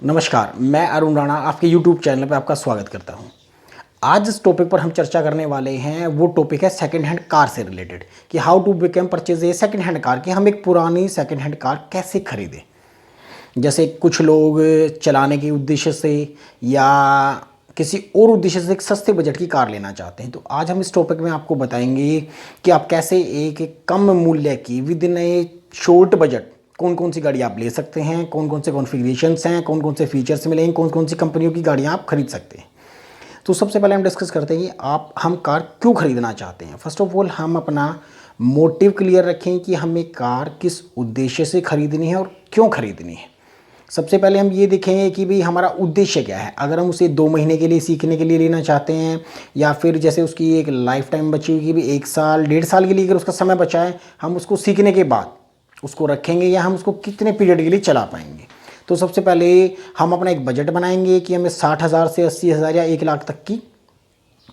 नमस्कार, मैं अरुण राणा आपके YouTube चैनल पर आपका स्वागत करता हूं। आज जिस टॉपिक पर हम चर्चा करने वाले हैं वो टॉपिक है सेकंड हैंड कार से रिलेटेड कि how to become purchase a second hand car, कि हम एक पुरानी सेकंड हैंड कार कैसे खरीदें। जैसे कुछ लोग चलाने के उद्देश्य से या किसी और उद्देश्य से एक सस्ते बजट की कार लेना चाहते हैं, तो आज हम इस टॉपिक में आपको बताएंगे कि आप कैसे एक कम मूल्य की with in A short budget कौन कौन सी गाड़ी आप ले सकते हैं, कौन कौन से कॉन्फ़िगरेशंस हैं, कौन कौन से फीचर्स मिलेंगे, कौन कौन सी कंपनियों की गाड़ियाँ आप खरीद सकते हैं। तो सबसे पहले हम डिस्कस करते हैं कि हम कार क्यों खरीदना चाहते हैं। फर्स्ट ऑफ ऑल हम अपना मोटिव क्लियर रखें कि हमें कार किस उद्देश्य से खरीदनी है और क्यों खरीदनी है। सबसे पहले हम ये देखेंगे कि भाई हमारा उद्देश्य क्या है। अगर हम उसे 2 महीने के लिए सीखने के लिए लेना चाहते हैं या फिर जैसे उसकी एक लाइफ टाइम बची हुई कि भी 1 साल 1.5 साल के लिए अगर उसका समय बचा है, हम उसको सीखने के बाद उसको रखेंगे या हम उसको कितने पीरियड के लिए चला पाएंगे। तो सबसे पहले हम अपना एक बजट बनाएंगे कि हमें 60,000 से 80,000 या 1 लाख तक की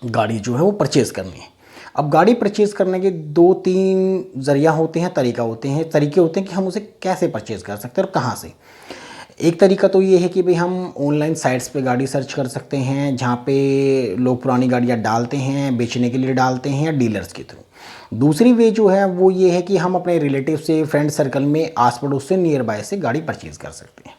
गाड़ी जो है वो परचेज़ करनी है। अब गाड़ी परचेज़ करने के 2-3 ज़रिया होते हैं, तरीके होते हैं कि हम उसे कैसे परचेज़ कर सकते हैं और कहाँ से। एक तरीका तो ये है कि भाई हम ऑनलाइन साइट्स पे गाड़ी सर्च कर सकते हैं, जहाँ पे लोग पुरानी गाड़ियाँ डालते हैं, बेचने के लिए डालते हैं या डीलर्स के थ्रू। दूसरी वे जो है वो ये है कि हम अपने रिलेटिव से, फ्रेंड सर्कल में, आस पड़ोस से, नियर बाय से गाड़ी परचेज़ कर सकते हैं।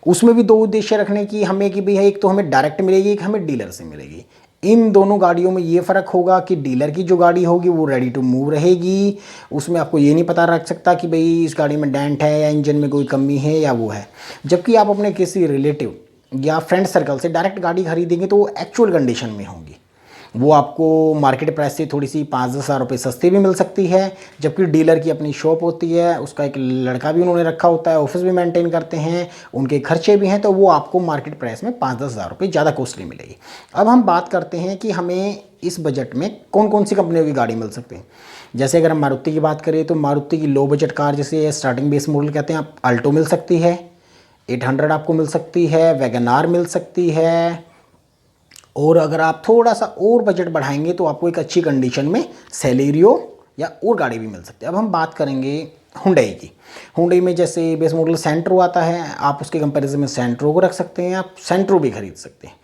उसमें भी 2 उद्देश्य रखने की हमें कि भैया एक तो हमें डायरेक्ट मिलेगी, एक हमें डीलर से मिलेगी। इन दोनों गाड़ियों में ये फ़र्क होगा कि डीलर की जो गाड़ी होगी वो रेडी टू मूव रहेगी। उसमें आपको ये नहीं पता रख सकता कि भाई इस गाड़ी में डेंट है या इंजन में कोई कमी है या वो है। जबकि आप अपने किसी रिलेटिव या फ्रेंड सर्कल से डायरेक्ट गाड़ी खरीदेंगे तो वो एक्चुअल कंडीशन में होंगी। वो आपको मार्केट प्राइस से थोड़ी सी 5-10 हज़ार रुपये सस्ती भी मिल सकती है। जबकि डीलर की अपनी शॉप होती है, उसका एक लड़का भी उन्होंने रखा होता है, ऑफिस भी मेंटेन करते हैं, उनके खर्चे भी हैं, तो वो आपको मार्केट प्राइस में 5-10 हज़ार रुपये ज़्यादा कॉस्टली मिलेगी। अब हम बात करते हैं कि हमें इस बजट में कौन कौन सी कंपनियों की गाड़ी मिल सकती है। जैसे अगर हम मारुति की बात करें तो मारुति की लो बजट कार जैसे स्टार्टिंग बेस मॉडल कहते हैं, आप अल्टो मिल सकती है, 800 आपको मिल सकती है, वैगन आर मिल सकती है, और अगर आप थोड़ा सा और बजट बढ़ाएंगे तो आपको एक अच्छी कंडीशन में सेलेरियो या और गाड़ी भी मिल सकती है। अब हम बात करेंगे हुंडई की। हुंडई में जैसे बेस मॉडल सेंट्रो आता है, आप उसके कंपैरिजन में सेंट्रो को रख सकते हैं, आप सेंट्रो भी खरीद सकते हैं।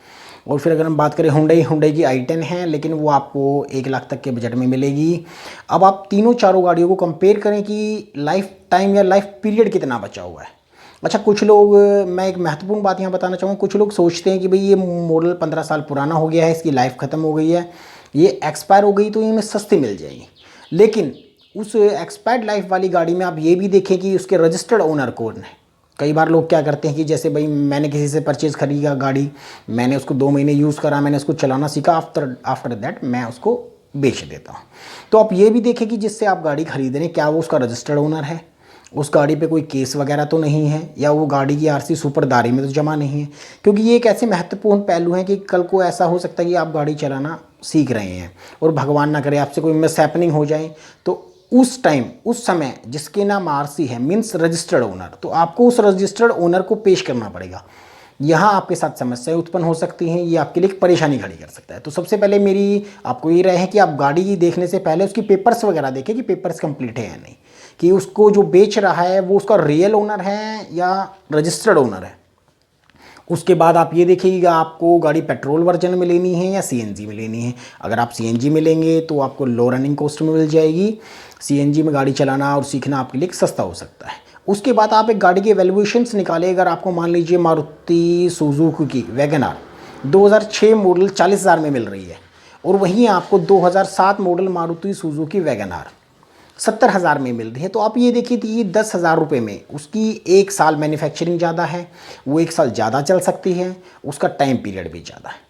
और फिर अगर हम बात करें हुंडई की i10 है, लेकिन वो आपको 1 लाख तक के बजट में मिलेगी। अब आप तीनों चारों गाड़ियों को कंपेयर करें कि लाइफ टाइम या लाइफ पीरियड कितना बचा हुआ है। अच्छा, कुछ लोग, मैं एक महत्वपूर्ण बात यहाँ बताना चाहूँगा, कुछ लोग सोचते हैं कि भाई ये मॉडल 15 साल पुराना हो गया है, इसकी लाइफ ख़त्म हो गई है, ये एक्सपायर हो गई तो ये में सस्ती मिल जाएगी। लेकिन उस एक्सपायर्ड लाइफ वाली गाड़ी में आप ये भी देखें कि उसके रजिस्टर्ड ओनर कौन है। कई बार लोग क्या करते हैं कि जैसे भाई मैंने किसी से परचेज़ खरीदा गाड़ी, मैंने उसको 2 महीने यूज़ करा, मैंने उसको चलाना सीखा, आफ्टर दैट मैं उसको बेच देता हूँ। तो आप ये भी देखें कि जिससे आप गाड़ी खरीद रहे हैं क्या वो उसका रजिस्टर्ड ओनर है, उस गाड़ी पे कोई केस वगैरह तो नहीं है, या वो गाड़ी की आरसी सुपरदारी में तो जमा नहीं है। क्योंकि ये एक ऐसे महत्वपूर्ण पहलू हैं कि कल को ऐसा हो सकता है कि आप गाड़ी चलाना सीख रहे हैं और भगवान ना करे आपसे कोई मिसहैपनिंग हो जाए, तो उस टाइम, उस समय जिसके नाम आरसी है, मीन्स रजिस्टर्ड ओनर, तो आपको उस रजिस्टर्ड ओनर को पेश करना पड़ेगा। यहाँ आपके साथ समस्याएं उत्पन्न हो सकती हैं, ये आपके लिए एक परेशानी खड़ी कर सकता है। तो सबसे पहले मेरी आपको ये राय है कि आप गाड़ी देखने से पहले उसकी पेपर्स वगैरह देखें कि पेपर्स कंप्लीट है या नहीं, कि उसको जो बेच रहा है वो उसका रियल ओनर है या रजिस्टर्ड ओनर है। उसके बाद आप ये देखिएगा आपको गाड़ी पेट्रोल वर्जन में लेनी है या सीएनजी में लेनी है। अगर आप सीएनजी में लेंगे तो आपको लो रनिंग कॉस्ट में मिल जाएगी। सीएनजी में गाड़ी चलाना और सीखना आपके लिए सस्ता हो सकता है। उसके बाद आप एक गाड़ी के वैल्यूएशंस निकालें। अगर आपको मान लीजिए मारुति सुजुकी की वैगन आर 2006 मॉडल 40,000 में मिल रही है, और वहीं आपको 2007 model Maruti Suzuki Wagon R 70,000 में मिल रही है, तो आप ये देखिए कि 10,000 रुपये में उसकी 1 साल मैन्युफैक्चरिंग ज़्यादा है, वो 1 साल ज़्यादा चल सकती है, उसका टाइम पीरियड भी ज़्यादा है।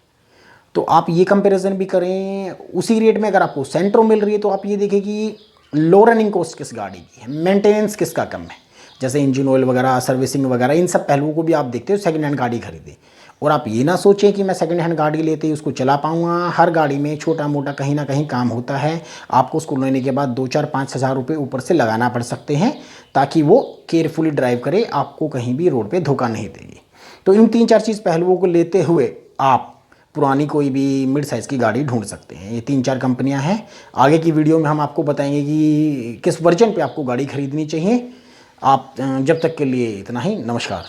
तो आप ये कंपैरिजन भी करें। उसी रेट में अगर आपको सेंट्रो मिल रही है तो आप ये देखें कि लो रनिंग कॉस्ट किस गाड़ी की है, मेंटेनेंस किसका कम है, जैसे इंजन ऑयल वगैरह, सर्विसिंग वगैरह, इन सब पहलुओं को भी आप देखते हो सेकंड हैंड गाड़ी खरीदें। और आप ये ना सोचें कि मैं सेकंड हैंड गाड़ी लेते ही उसको चला पाऊँगा। हर गाड़ी में छोटा मोटा कहीं ना कहीं काम होता है, आपको उसको लेने के बाद 2-4-5 हज़ार रुपये ऊपर से लगाना पड़ सकते हैं ताकि वो केयरफुली ड्राइव करे, आपको कहीं भी रोड पे धोखा नहीं देगी। तो इन 3-4 चीज़ पहलुओं को लेते हुए आप पुरानी कोई भी मिड साइज़ की गाड़ी ढूंढ सकते हैं। ये 3-4 कंपनियां हैं। आगे की वीडियो में हम आपको बताएंगे कि किस वर्जन पे आपको गाड़ी खरीदनी चाहिए। आप जब तक के लिए इतना ही, नमस्कार।